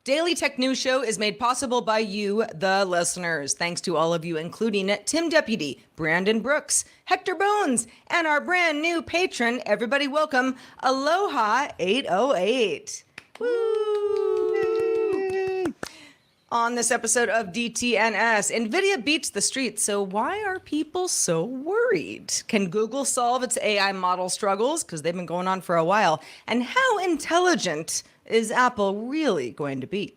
Daily Tech News Show is made possible by you, the listeners. Thanks to all of you, including Tim Deputy, Brandon Brooks, Hector Bones, and our brand new patron. Everybody welcome Aloha 808. Woo! On this episode of DTNS, Nvidia beats the streets, so why are people so worried? Can Google solve its AI model struggles? Because they've been going on for a while. And how intelligent is Apple really going to be?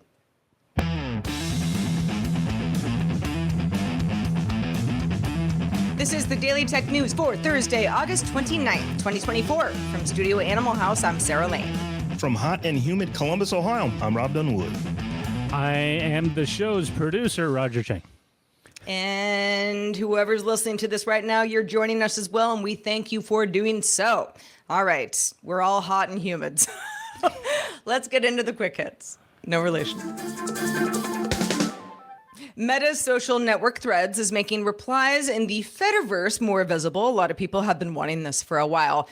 This is the Daily Tech News for Thursday, August 29th, 2024. From Studio Animal House, I'm Sarah Lane. From hot and humid Columbus, Ohio, I'm Robb Dunewood. I am the show's producer, Roger Chang. And whoever's listening to this right now, you're joining us as well, and we thank you for doing so. All right, we're all hot and humid. Let's get into the quick hits. No relation. Meta's social network Threads is making replies in the Fediverse more visible. A lot of people have been wanting this for a while.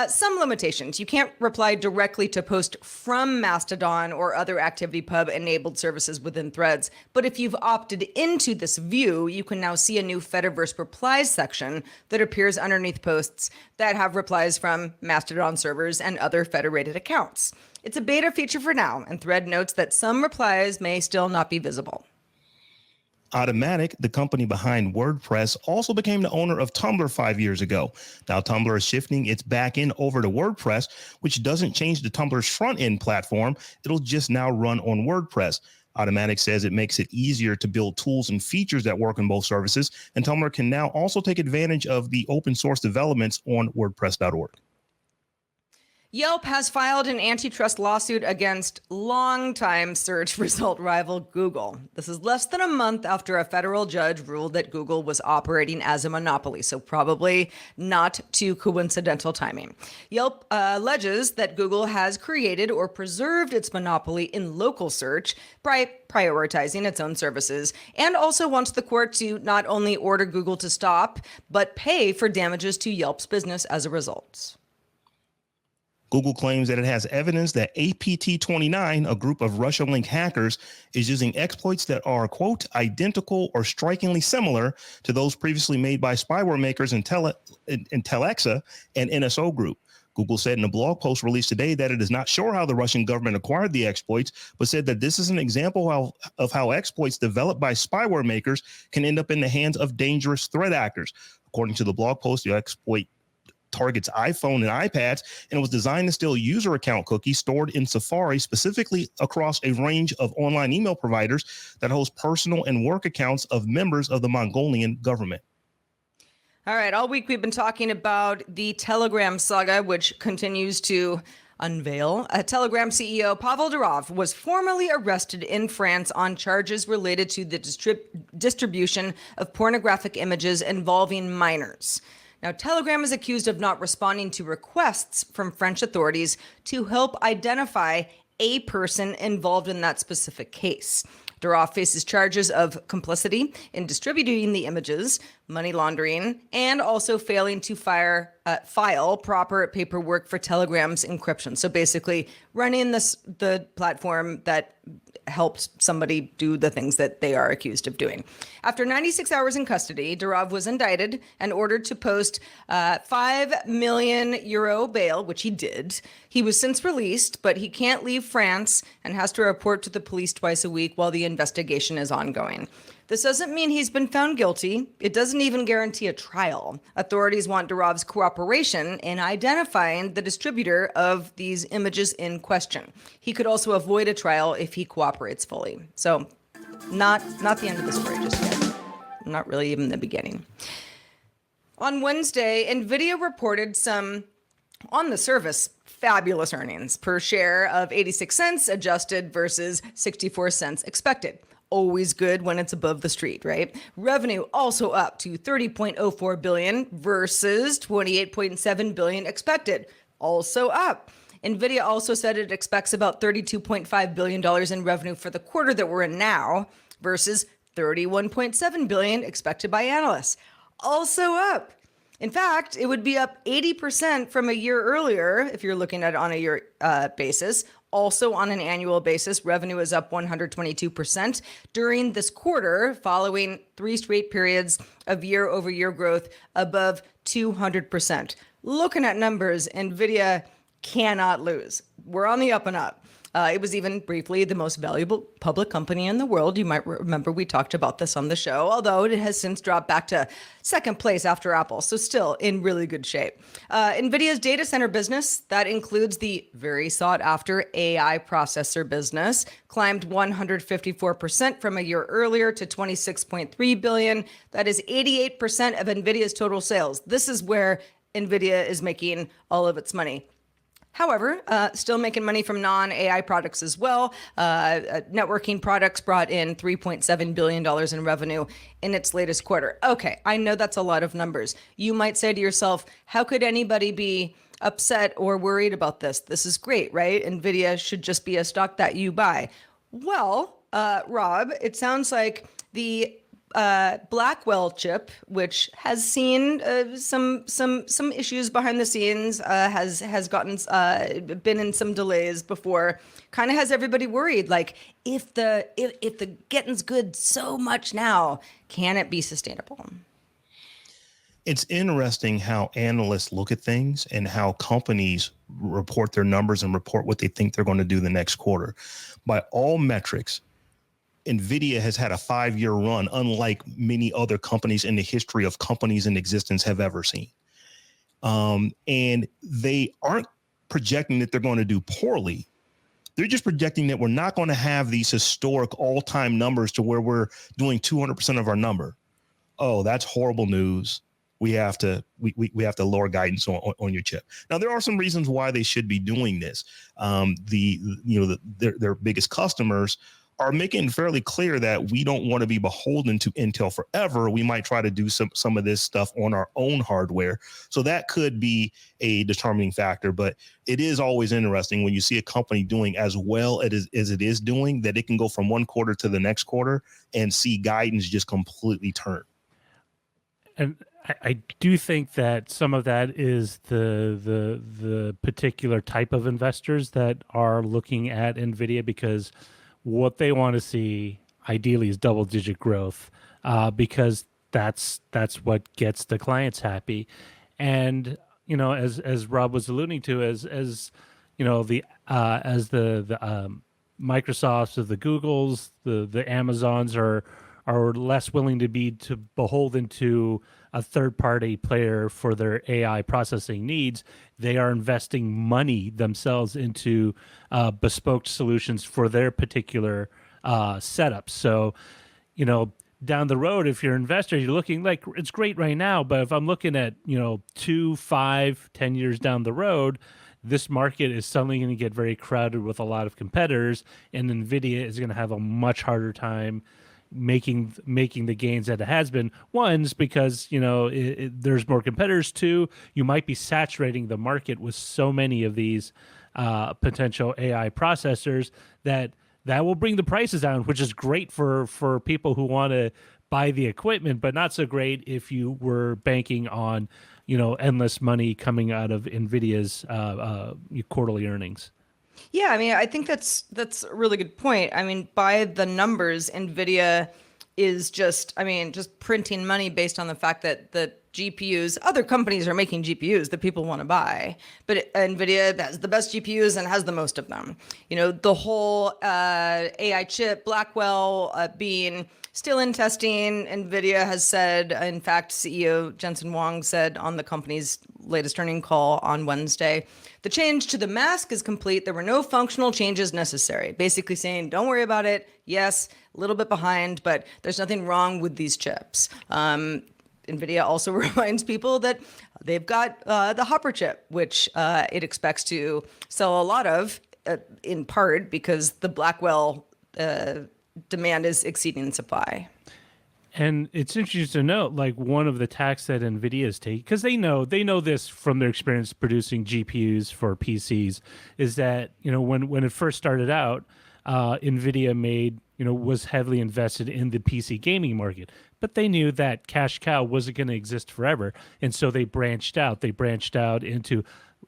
Some limitations. You can't reply directly to post from Mastodon or other ActivityPub enabled services within Threads. But if you've opted into this view, you can now see a new Fediverse replies section that appears underneath posts that have replies from Mastodon servers and other federated accounts. It's a beta feature for now, and Thread notes that some replies may still not be visible. Automatic, the company behind WordPress, also became the owner of Tumblr 5 years ago. Now Tumblr is shifting its back end over to WordPress, which doesn't change the Tumblr's front end platform. It'll just now run on WordPress. Automatic says it makes it easier to build tools and features that work on both services, and Tumblr can now also take advantage of the open source developments on WordPress.org. Yelp has filed an antitrust lawsuit against longtime search result rival Google. This is less than a month after a federal judge ruled that Google was operating as a monopoly, so probably not too coincidental timing. Yelp alleges that Google has created or preserved its monopoly in local search by prioritizing its own services, and also wants the court to not only order Google to stop, but pay for damages to Yelp's business as a result. Google claims that it has evidence that APT29, a group of Russia-linked hackers, is using exploits that are, quote, identical or strikingly similar to those previously made by spyware makers in Telexa and NSO Group. Google said in a blog post released today that it is not sure how the Russian government acquired the exploits, but said that this is an example of how exploits developed by spyware makers can end up in the hands of dangerous threat actors. According to the blog post, the exploit targets iPhone and iPads, and it was designed to steal user account cookies stored in Safari, specifically across a range of online email providers that host personal and work accounts of members of the Mongolian government. All right, all week we've been talking about the Telegram saga, which continues to unveil. Telegram CEO Pavel Durov was formally arrested in France on charges related to the distribution of pornographic images involving minors. Now, Telegram is accused of not responding to requests from French authorities to help identify a person involved in that specific case. Durov faces charges of complicity in distributing the images, money laundering, and also failing to file proper paperwork for Telegram's encryption. So basically running the platform that helped somebody do the things that they are accused of doing. After 96 hours in custody, Durov was indicted and ordered to post €5 million bail, which he did. He was since released, but he can't leave France and has to report to the police twice a week while the investigation is ongoing. This doesn't mean he's been found guilty. It doesn't even guarantee a trial. Authorities want Durov's cooperation in identifying the distributor of these images in question. He could also avoid a trial if he cooperates fully. So not the end of the story just yet. Not really even the beginning. On Wednesday, Nvidia reported some, on the surface, fabulous earnings per share of 86 cents adjusted versus 64 cents expected. Always good when it's above the street, right? Revenue also up to $30.04 billion versus $28.7 billion expected. Also up. Nvidia also said it expects about $32.5 billion in revenue for the quarter that we're in now versus $31.7 billion expected by analysts. Also up. In fact, it would be up 80% from a year earlier, if you're looking at it on a year basis, Also, on an annual basis, revenue is up 122% during this quarter, following 3 straight periods of year-over-year growth above 200%. Looking at numbers, Nvidia cannot lose. We're on the up and up. It was even briefly the most valuable public company in the world. You might remember we talked about this on the show, although it has since dropped back to second place after Apple. So still in really good shape. Nvidia's data center business, that includes the very sought after AI processor business, climbed 154% from a year earlier to 26.3 billion. That is 88% of Nvidia's total sales. This is where Nvidia is making all of its money. However, still making money from non-AI products as well. Networking products brought in $3.7 billion in revenue in its latest quarter. Okay, I know that's a lot of numbers. You might say to yourself, how could anybody be upset or worried about this? This is great, right? Nvidia should just be a stock that you buy. Well, Rob, it sounds like the Blackwell chip, which has seen some issues behind the scenes, has gotten been in some delays before, kind of has everybody worried. Like, if the getting's good so much now, can it be sustainable? It's interesting how analysts look at things and how companies report their numbers and report what they think they're going to do the next quarter. By all metrics, Nvidia has had a 5-year run, unlike many other companies in the history of companies in existence have ever seen. And they aren't projecting that they're going to do poorly. They're just projecting that we're not going to have these historic all-time numbers to where we're doing 200% of our number. Oh, that's horrible news. We have to lower guidance on your chip. Now, there are some reasons why they should be doing this. Their biggest customers are making it fairly clear that we don't want to be beholden to Intel forever. We might try to do some of this stuff on our own hardware. So that could be a determining factor. But it is always interesting when you see a company doing as well as it is doing, that it can go from one quarter to the next quarter and see guidance just completely turn. And I do think that some of that is the particular type of investors that are looking at Nvidia, because what they want to see ideally is double-digit growth, because that's what gets the clients happy. And as Rob was alluding to, as the Microsofts, of the Googles, the Amazons are less willing to be beholden to a third-party player for their AI processing needs. They are investing money themselves into bespoke solutions for their particular setup. So, down the road, if you're an investor, you're looking like it's great right now, but if I'm looking at 2, 5, 10 years down the road, this market is suddenly going to get very crowded with a lot of competitors, and Nvidia is going to have a much harder time making the gains that it has been. One's because there's more competitors. Two, you might be saturating the market with so many of these potential AI processors that will bring the prices down, which is great for people who want to buy the equipment, but not so great if you were banking on endless money coming out of Nvidia's quarterly earnings. Yeah, I mean, I think that's a really good point. I mean, by the numbers, Nvidia is just printing money based on the fact that the GPUs, other companies are making GPUs that people want to buy, but Nvidia has the best GPUs and has the most of them. The whole AI chip, Blackwell, being still in testing. Nvidia has said, in fact, CEO Jensen Huang said on the company's latest earnings call on Wednesday, the change to the mask is complete. There were no functional changes necessary. Basically saying, don't worry about it. Yes, a little bit behind, but there's nothing wrong with these chips. Nvidia also reminds people that they've got the Hopper chip, which it expects to sell a lot of, in part because the Blackwell demand is exceeding supply. And it's interesting to note, like, one of the tacks that Nvidia is taking, because they know this from their experience producing GPUs for PCs, is that when it first started out, Nvidia was heavily invested in the PC gaming market, but they knew that cash cow wasn't going to exist forever, and so they branched out. They branched out into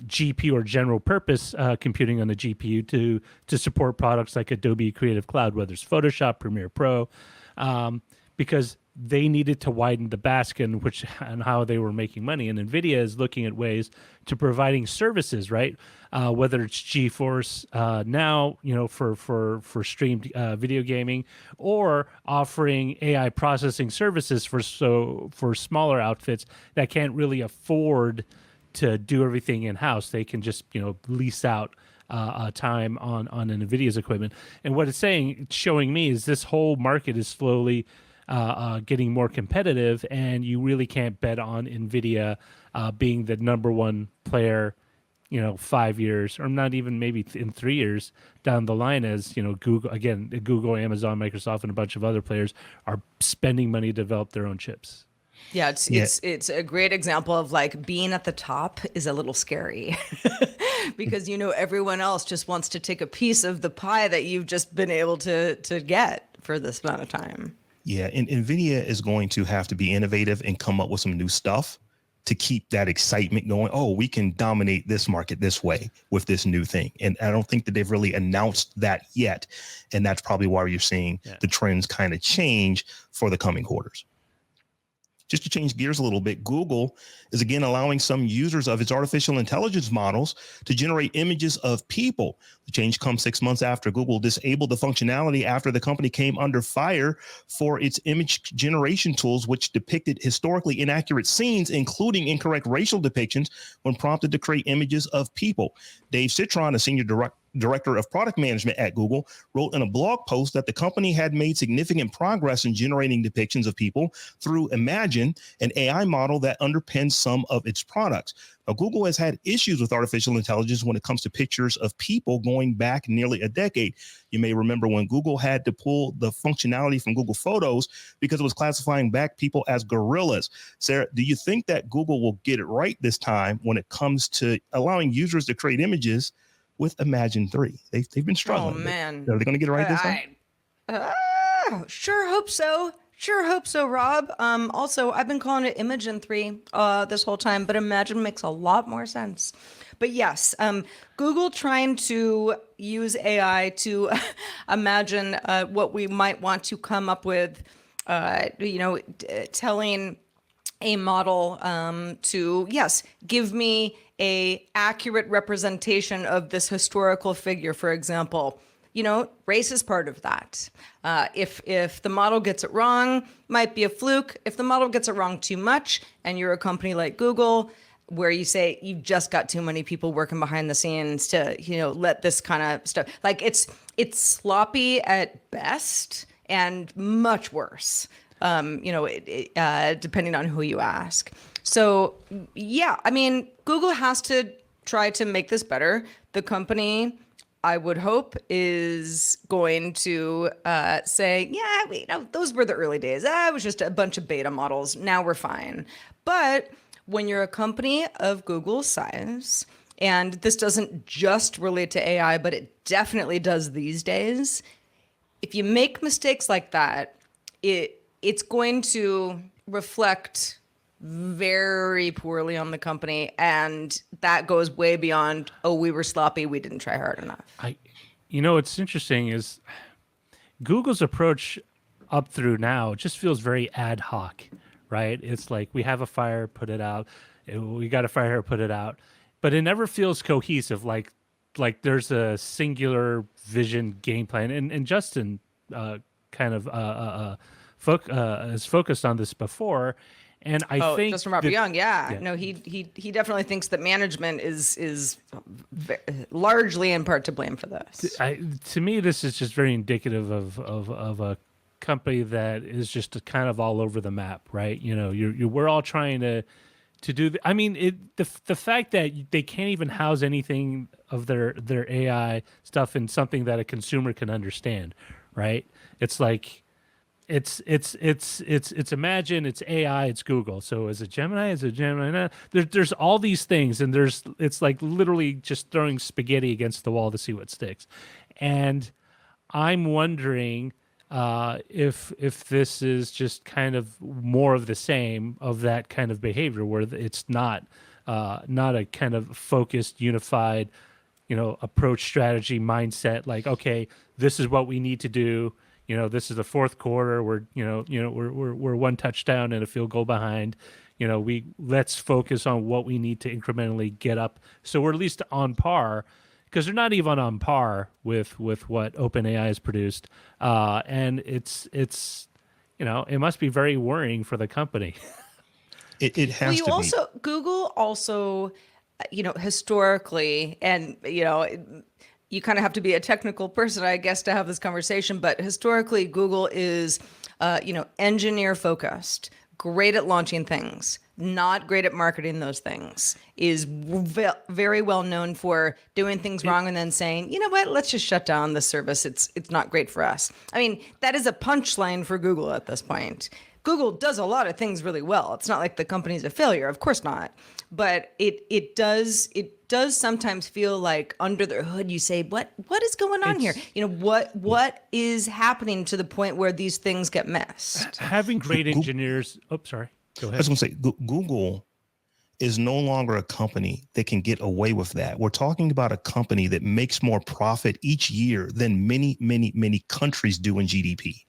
GPU or general purpose computing on the GPU to support products like Adobe Creative Cloud, whether it's Photoshop, Premiere Pro, because they needed to widen the basket and how they were making money. And Nvidia is looking at ways to providing services, right? Whether it's GeForce now, for streamed video gaming, or offering AI processing services for smaller outfits that can't really afford to do everything in house. They can just lease out time on Nvidia's equipment. And what it's showing me is this whole market is slowly getting more competitive, and you really can't bet on Nvidia being the number one player 5 years, or not even maybe in 3 years down the line, as Google, Amazon, Microsoft, and a bunch of other players are spending money to develop their own chips. Yeah, it's a great example of like being at the top is a little scary because everyone else just wants to take a piece of the pie that you've just been able to get for this amount of time. Yeah, and Nvidia is going to have to be innovative and come up with some new stuff to keep that excitement going. Oh, we can dominate this market this way with this new thing. And I don't think that they've really announced that yet. And that's probably why you're seeing the trends kind of change for the coming quarters. Just to change gears a little bit, Google is again allowing some users of its artificial intelligence models to generate images of people. The change comes 6 months after Google disabled the functionality after the company came under fire for its image generation tools, which depicted historically inaccurate scenes, including incorrect racial depictions, when prompted to create images of people. Dave Citron, a senior director of product management at Google, wrote in a blog post that the company had made significant progress in generating depictions of people through Imagine, an AI model that underpins some of its products. Now, Google has had issues with artificial intelligence when it comes to pictures of people going back nearly a decade. You may remember when Google had to pull the functionality from Google Photos because it was classifying back people as gorillas. Sarah, do you think that Google will get it right this time when it comes to allowing users to create images with Imagine 3? They've been struggling. Oh, man. Are they going to get it right this time? Sure hope so. Sure hope so, Rob. Also, I've been calling it Imagen 3 this whole time, but Imagine makes a lot more sense. But yes, Google trying to use AI to imagine what we might want to come up with, telling a model to, yes, give me a accurate representation of this historical figure, for example. Race is part of that. If the model gets it wrong, might be a fluke. If the model gets it wrong too much, and you're a company like Google, where you say you've just got too many people working behind the scenes to, let this kind of stuff, like it's sloppy at best and much worse. Depending on who you ask. So yeah, I mean, Google has to try to make this better. The company, I would hope, is going to say, those were the early days. It was just a bunch of beta models. Now we're fine. But when you're a company of Google's size, and this doesn't just relate to AI, but it definitely does these days, if you make mistakes like that, it's going to reflect very poorly on the company, and that goes way beyond, we were sloppy, we didn't try hard enough. What's interesting is Google's approach up through now just feels very ad hoc, right? It's like, we have a fire, put it out. We got a fire, put it out. But it never feels cohesive, like there's a singular vision game plan. And Justin kind of has focused on this before. And I think Justin Robert Young, no, he definitely thinks that management is largely in part to blame for this. To me, this is just very indicative of a company that is just kind of all over the map, right? We're all trying to do. The fact that they can't even house anything of their AI stuff in something that a consumer can understand, right? It's like. It's Imagine, it's AI, it's Google. So is it Gemini? Is it Gemini? There's all these things, and it's like literally just throwing spaghetti against the wall to see what sticks. And I'm wondering if this is just kind of more of the same of that kind of behavior, where it's not not a kind of focused, unified, approach, strategy, mindset. Like, okay, this is what we need to do. This is the fourth quarter. We're one touchdown and a field goal behind. Let's focus on what we need to incrementally get up, so we're at least on par, because they're not even on par with what OpenAI has produced, and it's it must be very worrying for the company. It has to be. Google also, historically, and you kind of have to be a technical person, I guess, to have this conversation. But historically, Google is, engineer focused, great at launching things, not great at marketing those things, is very well known for doing things wrong and then saying, you know what, let's just shut down the service. It's not great for us. I mean, that is a punchline for Google at this point. Google does a lot of things really well. It's not like the company's a failure, of course not. But it does sometimes feel like under the hood you say, what is going on here? What is happening to the point where these things get missed? Having great engineers. Oh, sorry. Go ahead. I was going to say, Google is no longer a company that can get away with that. We're talking about a company that makes more profit each year than many, many, many countries do in GDP.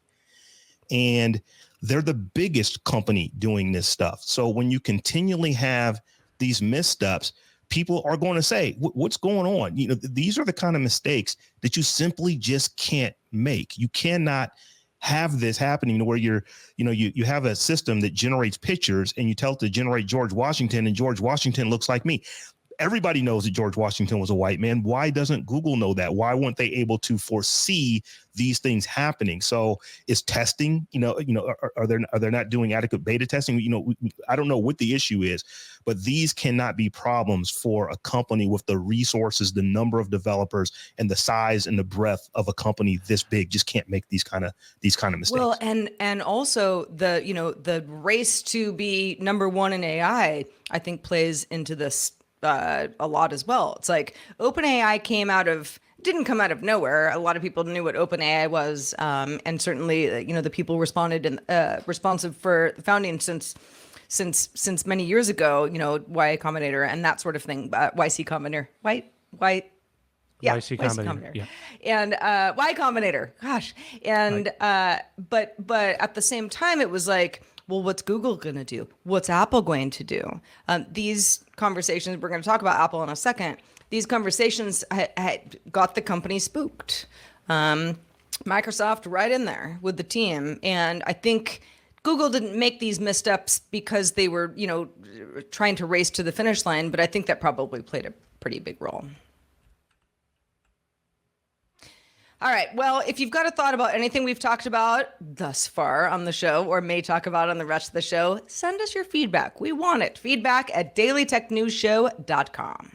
And they're the biggest company doing this stuff. So when you continually have these missteps, people are going to say, what's going on? These are the kind of mistakes that you simply just can't make. You cannot have this happening where you have a system that generates pictures and you tell it to generate George Washington, and George Washington looks like me. Everybody knows that George Washington was a white man. Why doesn't Google know that? Why weren't they able to foresee these things happening? So is testing, are they not doing adequate beta testing? I don't know what the issue is, but these cannot be problems for a company with the resources, the number of developers, and the size and the breadth of a company this big. Just can't make these kind of mistakes. Well, and also the race to be number one in AI, I think, plays into this a lot as well. It's like OpenAI didn't come out of nowhere. A lot of people knew what OpenAI was, and certainly the people responded and responsive for the founding since many years ago. Y Combinator and that sort of thing. YC Combinator, YC Combinator, yeah. And Y Combinator, gosh, and right. But at the same time, it was like, well, what's Google going to do? What's Apple going to do? These conversations, we're going to talk about Apple in a second. These conversations had got the company spooked. Microsoft right in there with the team. And I think Google didn't make these missteps because they were, trying to race to the finish line, but I think that probably played a pretty big role. All right. Well, if you've got a thought about anything we've talked about thus far on the show or may talk about on the rest of the show, send us your feedback. We want it. Feedback at dailytechnewsshow.com.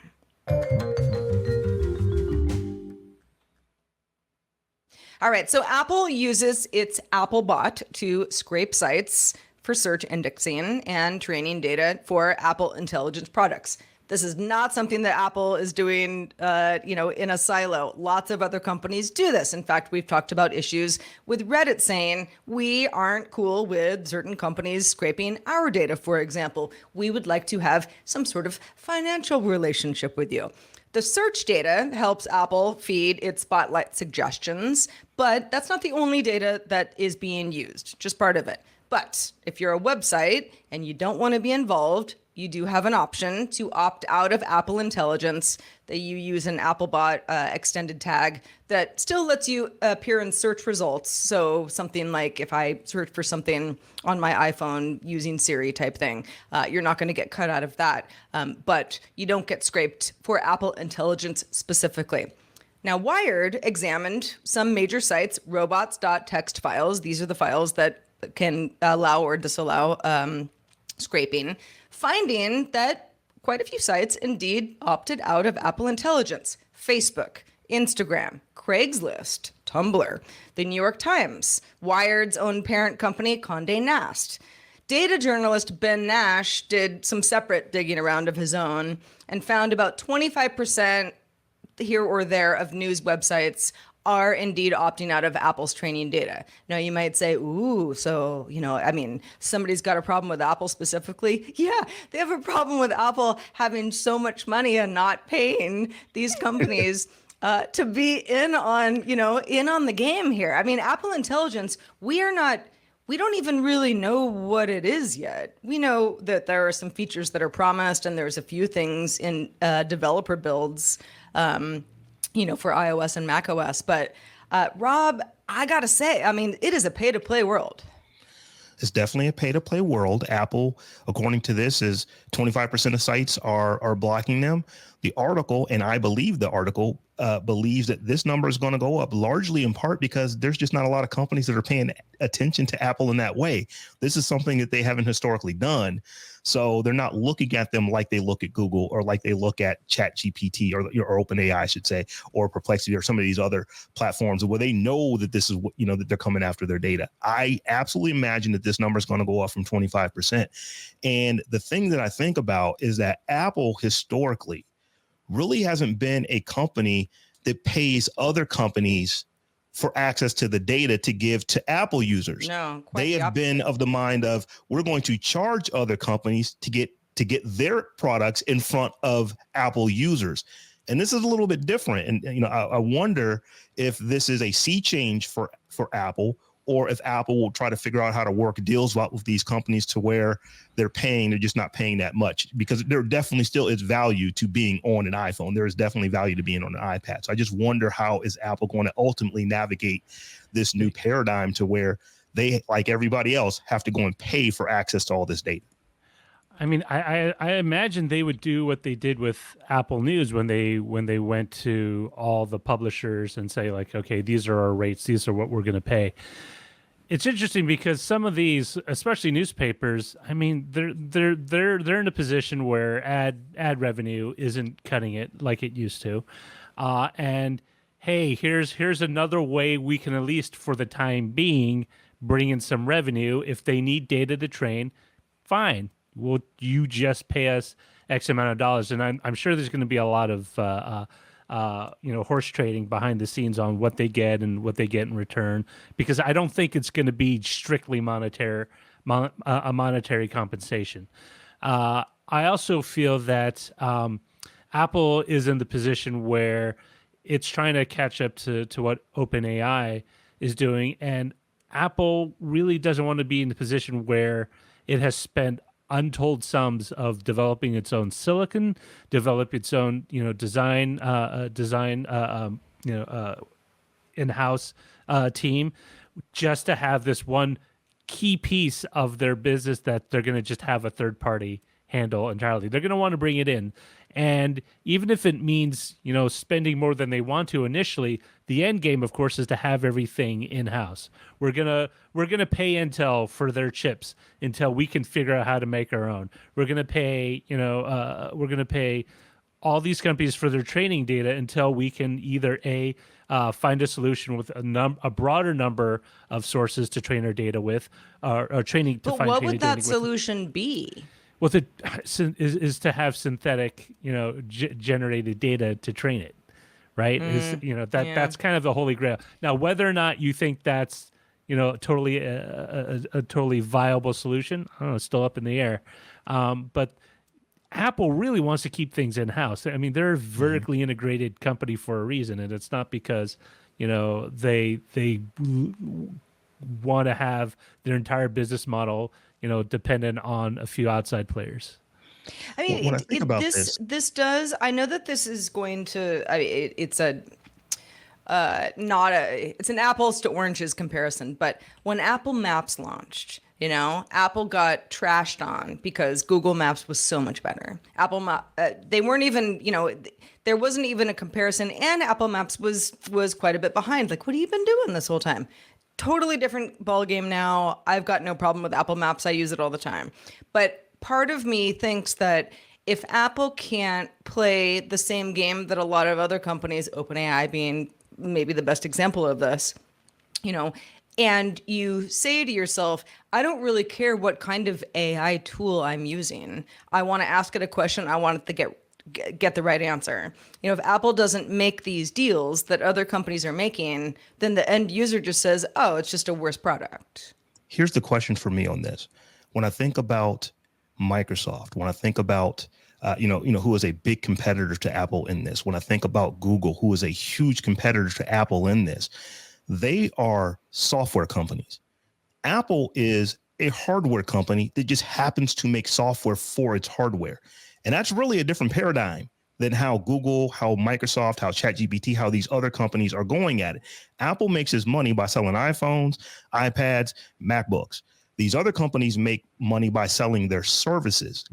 All right. So Apple uses its Applebot to scrape sites for search indexing and training data for Apple Intelligence products. This is not something that Apple is doing, in a silo. Lots of other companies do this. In fact, we've talked about issues with Reddit saying we aren't cool with certain companies scraping our data, for example. We would like to have some sort of financial relationship with you. The search data helps Apple feed its Spotlight suggestions, but that's not the only data that is being used, just part of it. But if you're a website and you don't want to be involved, you do have an option to opt out of Apple Intelligence, that you use an Applebot extended tag that still lets you appear in search results. So something like if I search for something on my iPhone using Siri type thing, you're not going to get cut out of that. But you don't get scraped for Apple Intelligence specifically. Now, Wired examined some major sites, robots.txt files. These are the files that can allow or disallow scraping, finding that quite a few sites indeed opted out of Apple Intelligence. Facebook, Instagram, Craigslist, Tumblr, the New York Times, Wired's own parent company, Condé Nast. Data journalist Ben Nash did some separate digging around of his own and found about 25% here or there of news websites are indeed opting out of Apple's training data. Now you might say, ooh, so, I mean, somebody's got a problem with Apple specifically. Yeah, they have a problem with Apple having so much money and not paying these companies to be in on the game here. I mean, Apple Intelligence, we don't even really know what it is yet. We know that there are some features that are promised, and there's a few things in developer builds, for iOS and macOS. But Rob, I gotta say, I mean, it is a pay-to-play world. It's definitely a pay-to-play world. Apple, according to this, is 25% of sites are blocking them. The article, and I believe the article, believes that this number is going to go up largely in part because there's just not a lot of companies that are paying attention to Apple in that way. This is something that they haven't historically done. So they're not looking at them like they look at Google or like they look at ChatGPT or OpenAI, I should say, or Perplexity or some of these other platforms where they know that this is what, that they're coming after their data. I absolutely imagine that this number is going to go up from 25%. And the thing that I think about is that Apple historically really hasn't been a company that pays other companies for access to the data to give to Apple users. No, they have been of the mind of, we're going to charge other companies to get their products in front of Apple users. And this is a little bit different. And, I wonder if this is a sea change for Apple, or if Apple will try to figure out how to work deals out with these companies to where they're just not paying that much, because there definitely still is value to being on an iPhone. There is definitely value to being on an iPad. So I just wonder, how is Apple going to ultimately navigate this new paradigm to where they, like everybody else, have to go and pay for access to all this data? I mean, I imagine they would do what they did with Apple News when they went to all the publishers and say, like, okay, these are our rates, these are what we're going to pay. It's interesting because some of these, especially newspapers, I mean, they're in a position where ad revenue isn't cutting it like it used to, and hey, here's another way we can, at least for the time being, bring in some revenue. If they need data to train, fine. Will you just pay us X amount of dollars? And I'm sure there's going to be a lot of horse trading behind the scenes on what they get and what they get in return, because I don't think it's going to be strictly monetary compensation. I also feel that Apple is in the position where it's trying to catch up to what OpenAI is doing, and Apple really doesn't want to be in the position where it has spent untold sums of developing its own silicon, develop its own, design, in-house team, just to have this one key piece of their business that they're going to just have a third party handle entirely. They're going to want to bring it in. And even if it means, spending more than they want to initially, the end game, of course, is to have everything in-house. We're gonna pay Intel for their chips until we can figure out how to make our own. We're gonna pay, all these companies for their training data until we can either find a solution with a broader number of sources to train our data with, or training to find. But what would that solution be? Well, is to have synthetic, generated data to train it, right? That's kind of the holy grail. Now, whether or not you think that's, totally a totally viable solution, I don't know, it's still up in the air. But Apple really wants to keep things in house. I mean, they're a vertically integrated company for a reason, and it's not because they want to have their entire business model dependent on a few outside players. I mean, when I think about this does. I know that this is going to. I mean, it's an apples to oranges comparison. But when Apple Maps launched, Apple got trashed on because Google Maps was so much better. They weren't even. There wasn't even a comparison, and Apple Maps was quite a bit behind. Like, what have you been doing this whole time? Totally different ballgame now. I've got no problem with Apple Maps. I use it all the time. But part of me thinks that if Apple can't play the same game that a lot of other companies, OpenAI being maybe the best example of this, and you say to yourself, I don't really care what kind of AI tool I'm using. I want to ask it a question. I want it to get get the right answer. You know, if Apple doesn't make these deals that other companies are making, then the end user just says, oh, it's just a worse product. Here's the question for me on this. When I think about Microsoft, when I think about who is a big competitor to Apple in this, when I think about Google, who is a huge competitor to Apple in this, they are software companies. Apple is a hardware company that just happens to make software for its hardware. And that's really a different paradigm than how Google, how Microsoft, how ChatGPT, how these other companies are going at it. Apple makes its money by selling iPhones, iPads, MacBooks. These other companies make money by selling their services.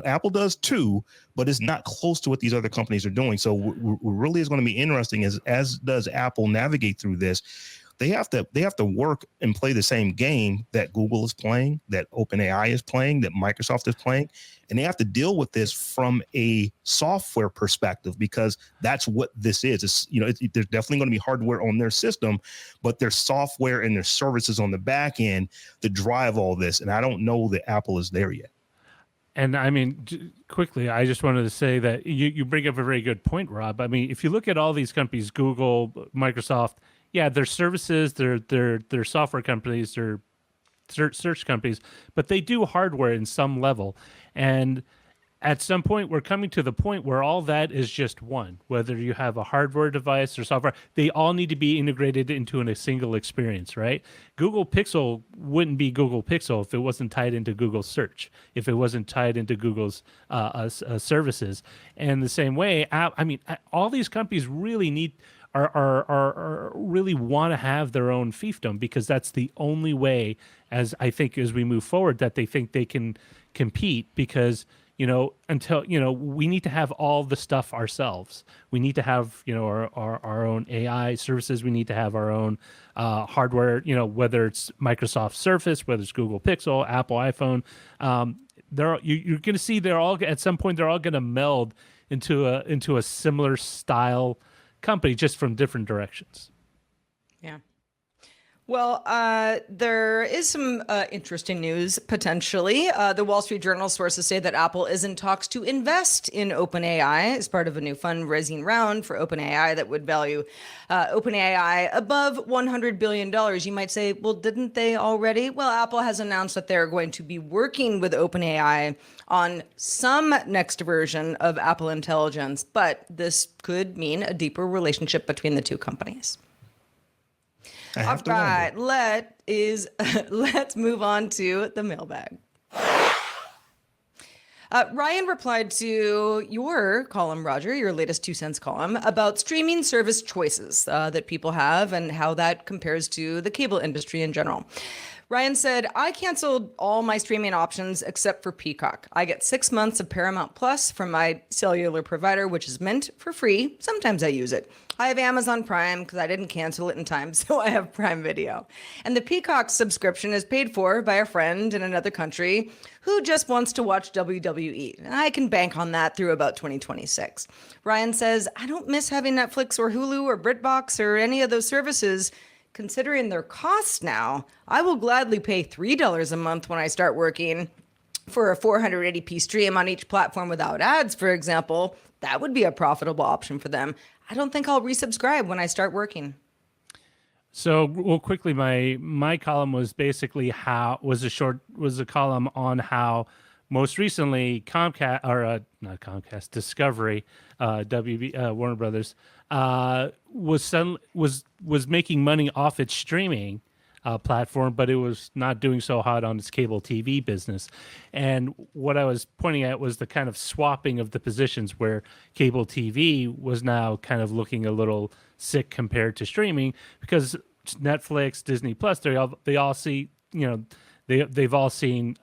Apple does too, but it's not close to what these other companies are doing. So what really is going to be interesting is, as does Apple navigate through this, they have to work and play the same game that Google is playing, that OpenAI is playing, that Microsoft is playing, and they have to deal with this from a software perspective, because that's what this is. There's definitely going to be hardware on their system, but there's software and there's services on the back end that drive all this. And I don't know that Apple is there yet. And I mean, quickly, I just wanted to say that you bring up a very good point, Rob. I mean, if you look at all these companies, Google, Microsoft, yeah, they're services, they're software companies, they're search companies, but they do hardware in some level. And at some point, we're coming to the point where all that is just one. Whether you have a hardware device or software, they all need to be integrated into a single experience, right? Google Pixel wouldn't be Google Pixel if it wasn't tied into Google Search, if it wasn't tied into Google's services. And the same way, all these companies really are really want to have their own fiefdom, because that's the only way, as we move forward, that they think they can compete. Because until we need to have all the stuff ourselves. We need to have our own AI services. We need to have our own hardware. Whether it's Microsoft Surface, whether it's Google Pixel, Apple iPhone. You're going to see they're all at some point they're all going to meld into a similar style company, just from different directions. Yeah. Well, there is some interesting news, potentially. The Wall Street Journal sources say that Apple is in talks to invest in OpenAI as part of a new fundraising round for OpenAI that would value OpenAI above $100 billion. You might say, well, didn't they already? Well, Apple has announced that they're going to be working with OpenAI on some next version of Apple Intelligence, but this could mean a deeper relationship between the two companies. All right, let's move on to the mailbag. Ryan replied to your column, Roger, your latest 2 cents column, about streaming service choices that people have and how that compares to the cable industry in general. Ryan said, I canceled all my streaming options except for Peacock. I get 6 months of Paramount Plus from my cellular provider, which is meant for free. Sometimes I use it. I have Amazon Prime because I didn't cancel it in time, so I have Prime Video. And the Peacock subscription is paid for by a friend in another country who just wants to watch WWE. And I can bank on that through about 2026. Ryan says, I don't miss having Netflix or Hulu or BritBox or any of those services. Considering their costs now, I will gladly pay $3 a month when I start working for a 480p stream on each platform without ads, for example. That would be a profitable option for them. I don't think I'll resubscribe when I start working. So, real quickly, my column was basically was a column on how most recently Discovery, Warner Brothers, was making money off its streaming platform, but it was not doing so hot on its cable TV business. And what I was pointing at was the kind of swapping of the positions, where cable TV was now kind of looking a little sick compared to streaming, because Netflix, Disney Plus, they all see, they've all seen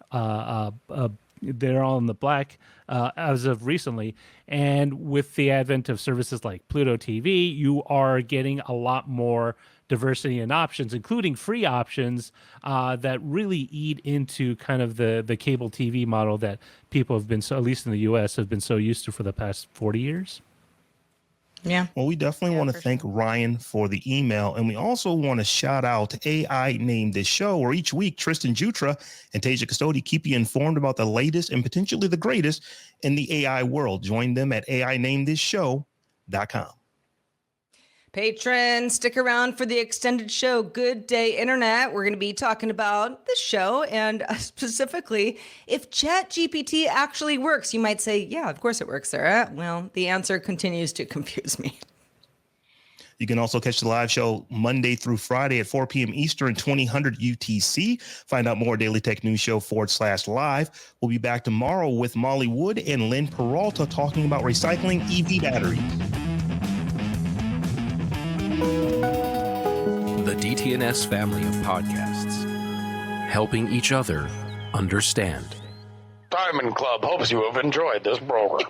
they're all in the black as of recently. And with the advent of services like Pluto TV, you are getting a lot more diversity and options, including free options that really eat into kind of the cable TV model that people have been, so at least in the US, have been so used to for the past 40 years. Yeah. Well, we definitely want to for thank Ryan for the email. And we also want to shout out AI Name This Show, where each week Tristan Jutra and Tasia Custodi keep you informed about the latest and potentially the greatest in the AI world. Join them at AINameThisShow.com. Patrons, stick around for the extended show, Good Day Internet. We're going to be talking about the show and specifically if ChatGPT actually works. You might say, yeah, of course it works, Sarah. Well, the answer continues to confuse me. You can also catch the live show Monday through Friday at 4 p.m. Eastern, 2000 UTC. Find out more at Daily Tech News Show /live. We'll be back tomorrow with Molly Wood and Len Peralta talking about recycling EV batteries. The DTNS family of podcasts, helping each other understand. Diamond Club hopes you have enjoyed this program.